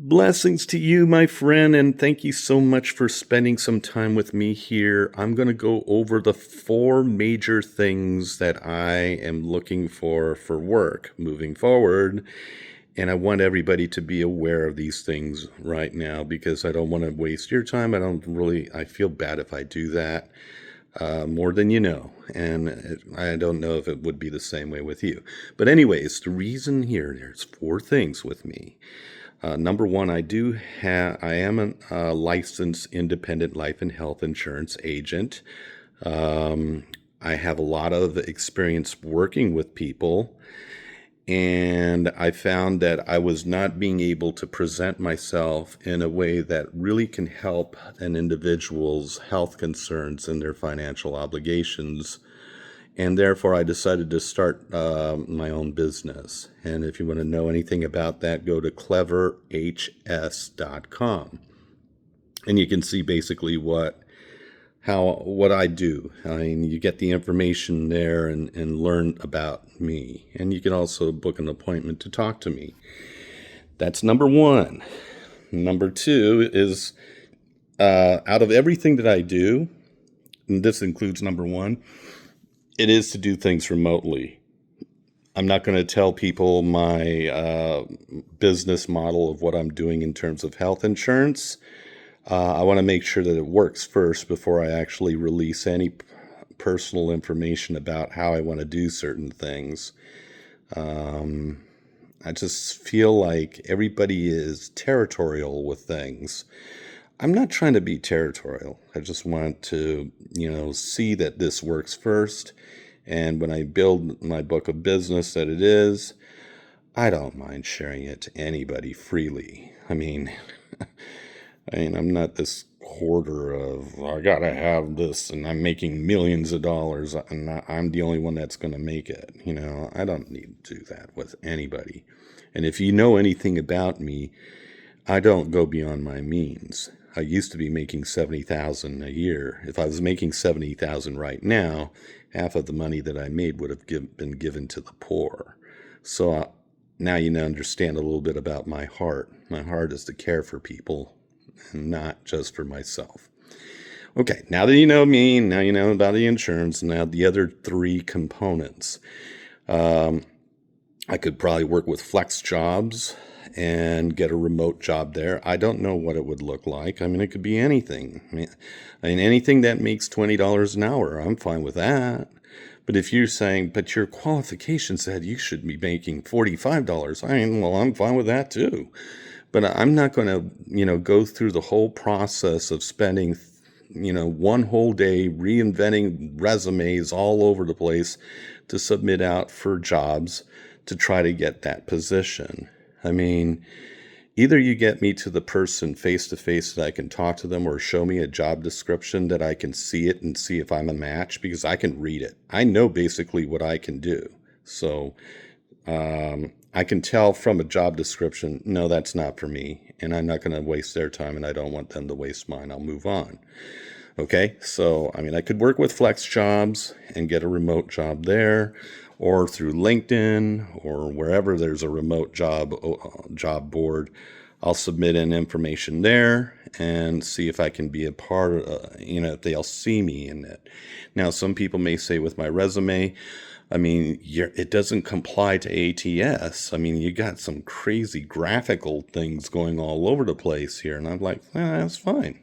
Blessings to you, my friend, and thank you so much for spending some time with me here. I'm going to go over the four major things that I am looking for work moving forward. And I want everybody to be aware of these things right now because I don't want to waste your time. I feel bad if I do that more than you know. I don't know if it would be the same way with you. But, anyways, the reason here, there's four things with me. Number one, I am a licensed independent life and health insurance agent. I have a lot of experience working with people, and I found that I was not being able to present myself in a way that really can help an individual's health concerns and their financial obligations. And therefore, I decided to start my own business. And if you want to know anything about that, go to cleverhs.com. And you can see basically what I do. I mean, you get the information there and learn about me. And you can also book an appointment to talk to me. That's number one. Number two is out of everything that I do, and this includes number one, it is to do things remotely. I'm not going to tell people my business model of what I'm doing in terms of health insurance. I want to make sure that it works first before I actually release any personal information about how I want to do certain things. I just feel like everybody is territorial with things. I'm not trying to be territorial. I just want to, see that this works first. And when I build my book of business that it is, I don't mind sharing it to anybody freely. I'm not this hoarder of, I gotta have this and I'm making millions of dollars and I'm the only one that's going to make it. I don't need to do that with anybody. And if you know anything about me, I don't go beyond my means. I used to be making $70,000 a year. If I was making $70,000 right now, half of the money that I made would have been given to the poor. So now you understand a little bit about my heart. My heart is to care for people and not just for myself. Okay, now that you know me, now you know about the insurance, now the other three components. I could probably work with flex jobs and get a remote job there. I don't know what it would look like. It could be anything. Anything that makes $20 an hour, I'm fine with that. But if you're saying, but your qualification said you should be making $45, I'm fine with that too. But I'm not going to, go through the whole process of spending, one whole day reinventing resumes all over the place to submit out for jobs to try to get that position. Either you get me to the person face to face that I can talk to them, or show me a job description that I can see it and see if I'm a match, because I can read it. I know basically what I can do. So I can tell from a job description, no, that's not for me. And I'm not going to waste their time, and I don't want them to waste mine. I'll move on. Okay, so I could work with flex jobs and get a remote job there, or through LinkedIn or wherever there's a remote job board. I'll submit in information there and see if I can be a part of, if they'll see me in it. Now, some people may say with my resume, it doesn't comply to ATS. You got some crazy graphical things going all over the place here. And I'm like, that's fine.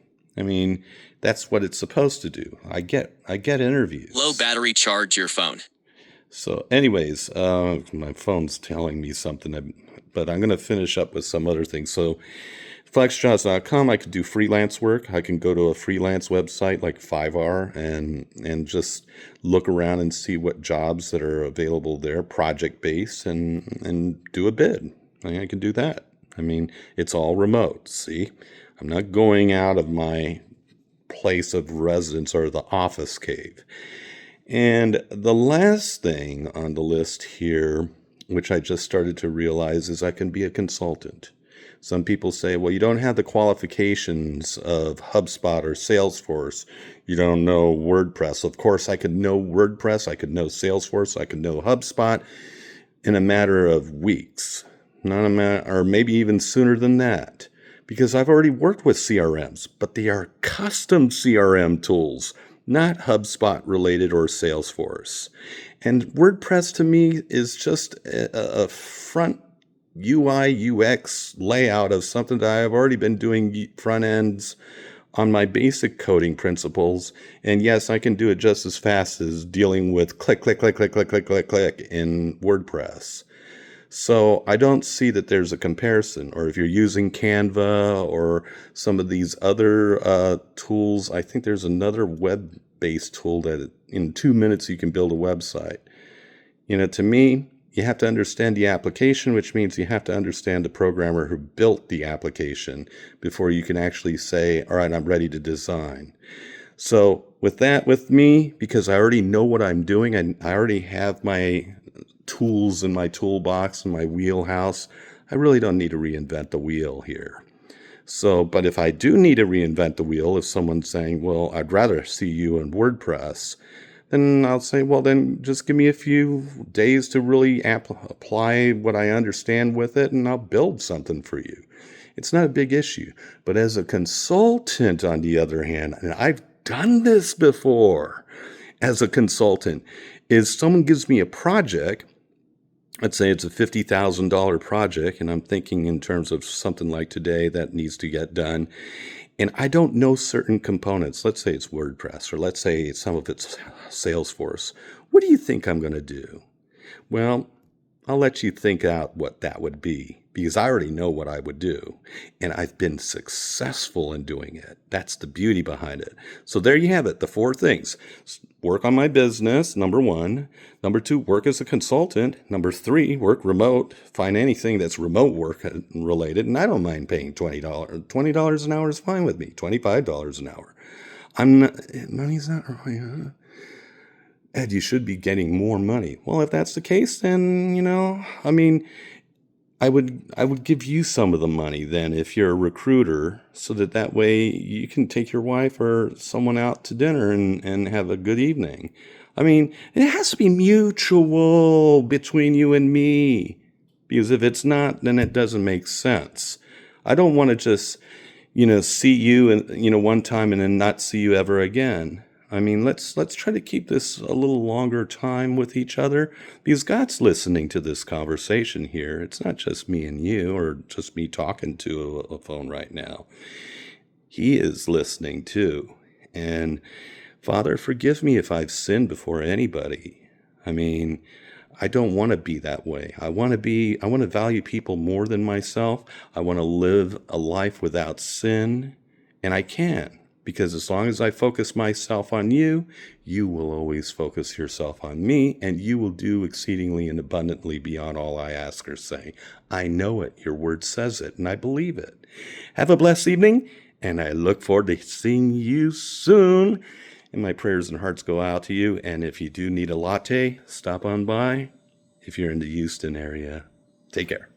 That's what it's supposed to do. I get interviews. Low battery, charge your phone. So anyways, my phone's telling me something, but I'm going to finish up with some other things. So flexjobs.com, I could do freelance work. I can go to a freelance website like Fiverr and just look around and see what jobs that are available there, project-based, and do a bid. I can do that. It's all remote, see? I'm not going out of my place of residence or the office cave. And the last thing on the list here, which I just started to realize, is I can be a consultant. Some people say, well, you don't have the qualifications of HubSpot or Salesforce. You don't know WordPress. Of course, I could know WordPress. I could know Salesforce. I could know HubSpot in a matter of weeks. or maybe even sooner than that, because I've already worked with CRMs, but they are custom CRM tools, not HubSpot related or Salesforce. And WordPress to me is just a front UI UX layout of something that I've already been doing front ends on my basic coding principles. And yes, I can do it just as fast as dealing with click, click, click, click, click, click, click, click in WordPress. So I don't see that there's a comparison. Or if you're using Canva or some of these other tools, I think there's another web-based tool that in 2 minutes you can build a website. To me, you have to understand the application, which means you have to understand the programmer who built the application before you can actually say, all right, I'm ready to design. So with me, because I already know what I'm doing, and I already have my tools in my toolbox and my wheelhouse, I really don't need to reinvent the wheel here. So, but if I do need to reinvent the wheel, if someone's saying, well, I'd rather see you in WordPress, then I'll say, well, then just give me a few days to really apply what I understand with it, and I'll build something for you. It's not a big issue. But as a consultant, on the other hand, and I've done this before as a consultant, is someone gives me a project. Let's say it's a $50,000 project, and I'm thinking in terms of something like today that needs to get done. And I don't know certain components. Let's say it's WordPress, or let's say some of it's Salesforce. What do you think I'm going to do? Well, I'll let you think out what that would be, because I already know what I would do. And I've been successful in doing it. That's the beauty behind it. So there you have it, the 4 things. Work on my business, number 1. Number 2, work as a consultant. Number 3, work remote. Find anything that's remote work related. And I don't mind paying $20. $20 an hour is fine with me. $25 an hour. Money's not really, Ed, you should be getting more money. Well, if that's the case, then, I would give you some of the money then if you're a recruiter, so that way you can take your wife or someone out to dinner and have a good evening. It has to be mutual between you and me, because if it's not, then it doesn't make sense. I don't want to just, see you and, one time and then not see you ever again. Let's try to keep this a little longer time with each other, because God's listening to this conversation here. It's not just me and you, or just me talking to a phone right now. He is listening too. And Father, forgive me if I've sinned before anybody. I don't want to be that way. I want to value people more than myself. I want to live a life without sin, and I can. Because as long as I focus myself on you, you will always focus yourself on me, and you will do exceedingly and abundantly beyond all I ask or say. I know it. Your word says it, and I believe it. Have a blessed evening, and I look forward to seeing you soon. And my prayers and hearts go out to you. And if you do need a latte, stop on by if you're in the Houston area. Take care.